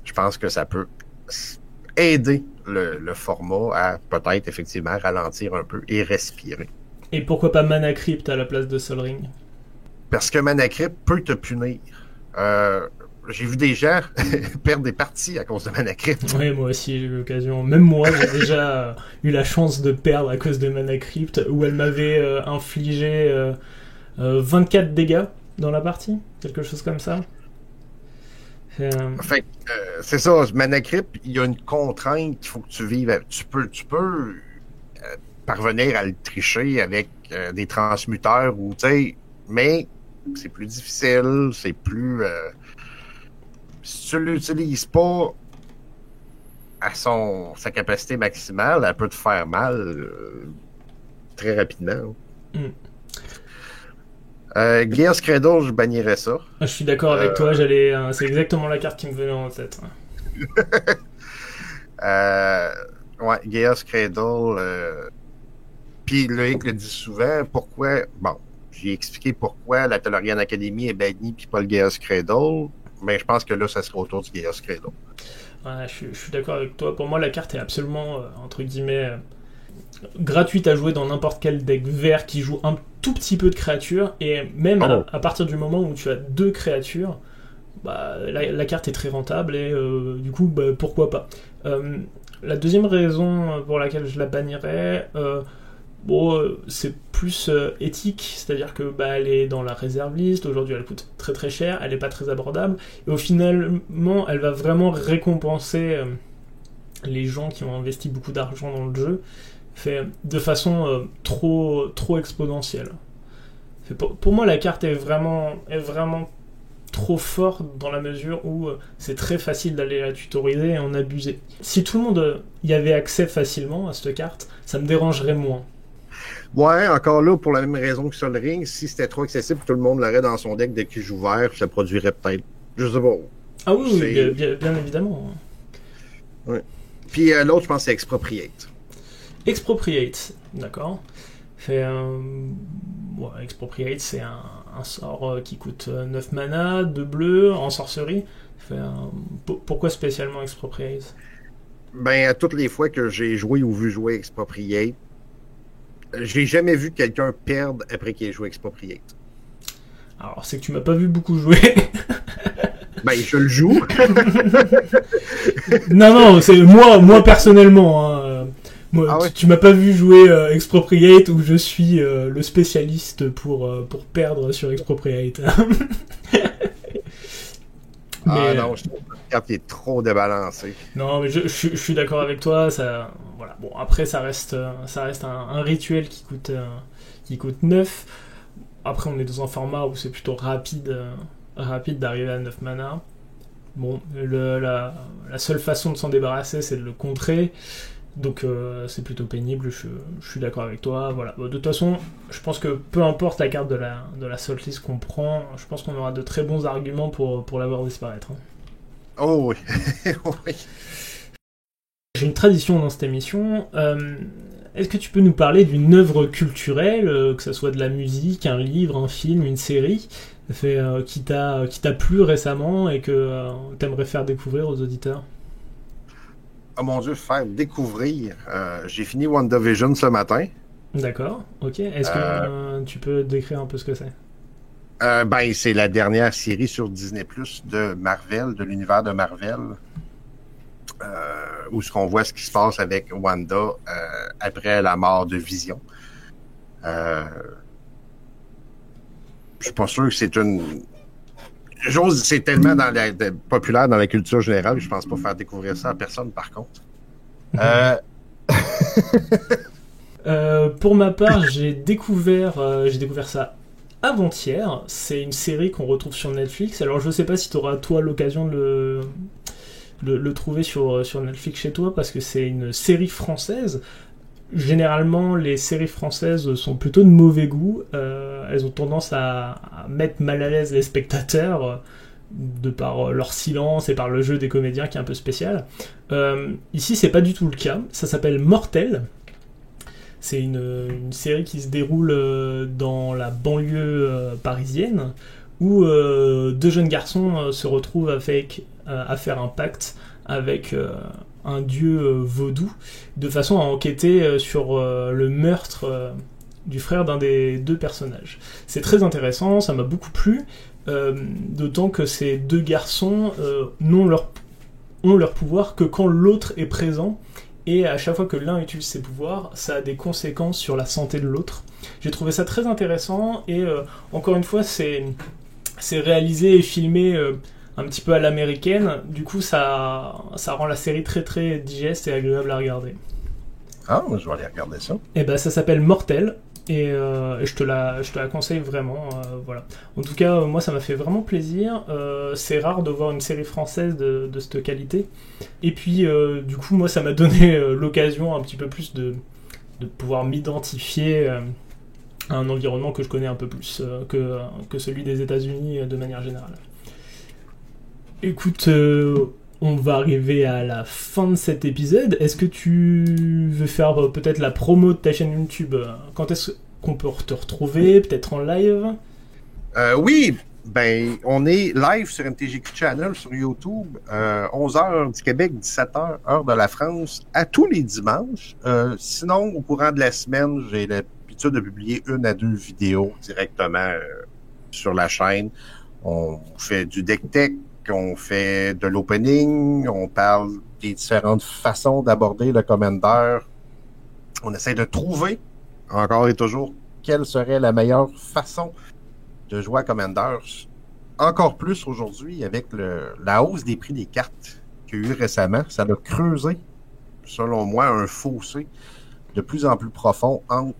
[SPEAKER 2] je pense que ça peut aider le format à peut-être effectivement ralentir un peu et respirer.
[SPEAKER 1] Et pourquoi pas Mana Crypt à la place de Sol Ring?
[SPEAKER 2] Parce que Mana Crypt peut te punir. J'ai vu des gens perdre des parties à cause de Mana Crypt.
[SPEAKER 1] Oui, moi aussi j'ai eu l'occasion. Même moi, j'ai déjà eu la chance de perdre à cause de Mana Crypt, où elle m'avait infligé 24 dégâts dans la partie, quelque chose comme ça.
[SPEAKER 2] Fait c'est ça, Mana Crypt, il y a une contrainte qu'il faut que tu vives. Tu peux parvenir à le tricher avec des transmuteurs ou tu sais, mais c'est plus difficile, c'est plus si tu l'utilises pas à sa capacité maximale, elle peut te faire mal très rapidement. Gears Cradle, je bannirais ça.
[SPEAKER 1] Je suis d'accord avec toi, c'est exactement la carte qui me venait en tête.
[SPEAKER 2] Ouais, Gears Cradle. Puis Loïc le dit souvent, pourquoi... Bon, j'ai expliqué pourquoi la Tellurian Academy est bannie puis pas le Gears Cradle, mais je pense que là, ça sera autour du Gears Cradle.
[SPEAKER 1] Ouais, je suis d'accord avec toi. Pour moi, la carte est absolument, entre guillemets, gratuite à jouer dans n'importe quel deck vert qui joue un tout petit peu de créatures, et même à partir du moment où tu as 2 créatures, bah, la carte est très rentable, et du coup, bah, pourquoi pas. La deuxième raison pour laquelle je la bannirais... c'est plus éthique, c'est-à-dire que bah, elle est dans la réserve list, aujourd'hui elle coûte très très cher, elle n'est pas très abordable, et au finalement elle va vraiment récompenser les gens qui ont investi beaucoup d'argent dans le jeu, fait de façon trop exponentielle. Pour moi la carte est vraiment trop forte dans la mesure où c'est très facile d'aller la tutoriser et en abuser. Si tout le monde y avait accès facilement à cette carte, ça me dérangerait moins.
[SPEAKER 2] Ouais, encore là, pour la même raison que Sol Ring, si c'était trop accessible, tout le monde l'aurait dans son deck dès qu'il joue vert, ça produirait peut-être. Je sais pas.
[SPEAKER 1] Ah oui, bien évidemment.
[SPEAKER 2] Ouais. Puis l'autre, je pense, c'est Expropriate.
[SPEAKER 1] Expropriate, d'accord. Expropriate, c'est un sort qui coûte 9 mana, 2 bleus, en sorcerie. Pourquoi spécialement Expropriate?
[SPEAKER 2] Ben, à toutes les fois que j'ai joué ou vu jouer Expropriate, j'ai jamais vu quelqu'un perdre après qu'il ait joué Expropriate.
[SPEAKER 1] Alors, c'est que tu m'as pas vu beaucoup jouer.
[SPEAKER 2] Ben, je le joue.
[SPEAKER 1] Non, c'est moi personnellement. Hein. Moi,
[SPEAKER 2] ouais.
[SPEAKER 1] Tu m'as pas vu jouer Expropriate, où je suis le spécialiste pour perdre sur Expropriate.
[SPEAKER 2] Non, je trouve que la carte est trop débalancée.
[SPEAKER 1] Non, mais je suis d'accord avec toi. Ça, voilà. Bon, après, ça reste un rituel qui coûte 9. Après, on est dans un format où c'est plutôt rapide d'arriver à 9 mana. Bon, la seule façon de s'en débarrasser, c'est de le contrer. Donc, c'est plutôt pénible. Je suis d'accord avec toi. Voilà. Bon, de toute façon, je pense que peu importe la carte de la Saltlist qu'on prend, je pense qu'on aura de très bons arguments pour la voir disparaître. Hein.
[SPEAKER 2] Oh oui. Oui.
[SPEAKER 1] J'ai une tradition dans cette émission. Est-ce que tu peux nous parler d'une œuvre culturelle, que ce soit de la musique, un livre, un film, une série, qui t'a plu récemment et que t'aimerais faire découvrir aux auditeurs?
[SPEAKER 2] Oh mon Dieu, faire découvrir. J'ai fini WandaVision ce matin.
[SPEAKER 1] D'accord, ok. Est-ce que tu peux décrire un peu ce que c'est?
[SPEAKER 2] Ben, c'est la dernière série sur Disney+ de Marvel, de l'univers de Marvel. Où ce qu'on voit ce qui se passe avec Wanda après la mort de Vision. Je suis pas sûr que c'est une... c'est tellement populaire dans la culture générale que je pense pas faire découvrir ça à personne, par contre.
[SPEAKER 1] Pour ma part, j'ai découvert ça avant-hier. C'est une série qu'on retrouve sur Netflix. Alors, je sais pas si tu auras, toi, l'occasion de le trouver sur Netflix chez toi, parce que c'est une série française. Généralement, les séries françaises sont plutôt de mauvais goût. Elles ont tendance à mettre mal à l'aise les spectateurs. de par leur silence et par le jeu des comédiens qui est un peu spécial. Ici, c'est pas du tout le cas. Ça s'appelle Mortel. C'est une série qui se déroule dans la banlieue parisienne, où deux jeunes garçons se retrouvent à faire un pacte avec un dieu vaudou, de façon à enquêter sur le meurtre du frère d'un des deux personnages. C'est très intéressant, ça m'a beaucoup plu, d'autant que ces deux garçons ont leur pouvoir que quand l'autre est présent, et à chaque fois que l'un utilise ses pouvoirs, ça a des conséquences sur la santé de l'autre. J'ai trouvé ça très intéressant, et encore une fois, c'est réalisé et filmé un petit peu à l'américaine, du coup ça rend la série très très digeste et agréable à regarder.
[SPEAKER 2] Ah, je vais aller regarder ça.
[SPEAKER 1] Et ben ça s'appelle Mortel, et je te la conseille vraiment, voilà. En tout cas, moi ça m'a fait vraiment plaisir, c'est rare de voir une série française de cette qualité, et puis du coup moi ça m'a donné l'occasion un petit peu plus de pouvoir m'identifier à un environnement que je connais un peu plus que celui des États-Unis de manière générale. Écoute, on va arriver à la fin de cet épisode. Est-ce que tu veux faire peut-être la promo de ta chaîne YouTube ? Quand est-ce qu'on peut te retrouver ? Peut-être en live ?
[SPEAKER 2] Oui, ben on est live sur MTGQ Channel sur YouTube, 11h du Québec, 17h, heure de la France, à tous les dimanches. Sinon, au courant de la semaine, j'ai l'habitude de publier 1 à 2 vidéos directement sur la chaîne. On fait du deck tech, on fait de l'opening, on parle des différentes façons d'aborder le Commander. On essaie de trouver, encore et toujours, quelle serait la meilleure façon de jouer à Commander. Encore plus aujourd'hui, avec la hausse des prix des cartes qu'il y a eu récemment, ça a creusé, selon moi, un fossé de plus en plus profond entre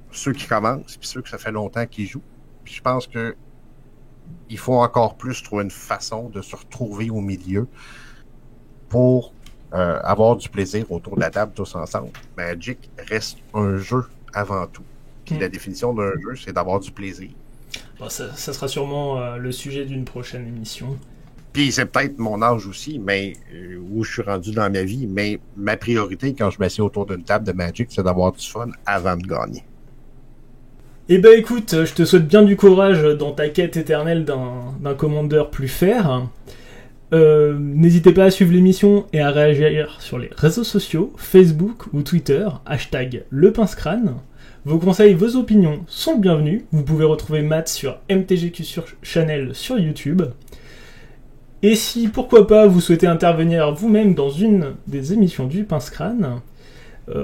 [SPEAKER 2] ceux qui commencent et ceux que ça fait longtemps qu'ils jouent. Puis je pense que il faut encore plus trouver une façon de se retrouver au milieu pour avoir du plaisir autour de la table tous ensemble. Magic reste un jeu avant tout. Puis la définition d'un jeu, c'est d'avoir du plaisir.
[SPEAKER 1] Bon, ça sera sûrement le sujet d'une prochaine émission.
[SPEAKER 2] Puis c'est peut-être mon âge aussi, mais où je suis rendu dans ma vie, mais ma priorité quand je m'assieds autour d'une table de Magic, c'est d'avoir du fun avant de gagner.
[SPEAKER 1] Eh ben écoute, je te souhaite bien du courage dans ta quête éternelle d'un commandeur plus fer. N'hésitez pas à suivre l'émission et à réagir sur les réseaux sociaux, Facebook ou Twitter, #LePinceCrâne. Vos conseils, vos opinions sont bienvenus. Vous pouvez retrouver Matt sur MTGQ Channel sur YouTube. Et si, pourquoi pas, vous souhaitez intervenir vous-même dans une des émissions du Pince-Crâne,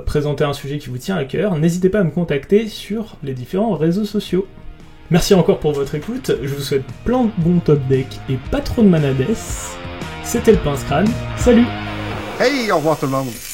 [SPEAKER 1] présenter un sujet qui vous tient à cœur, n'hésitez pas à me contacter sur les différents réseaux sociaux. Merci encore pour votre écoute, je vous souhaite plein de bons top decks et pas trop de manades. C'était le Pince-Crâne, salut!
[SPEAKER 2] Hey, au revoir tout le monde!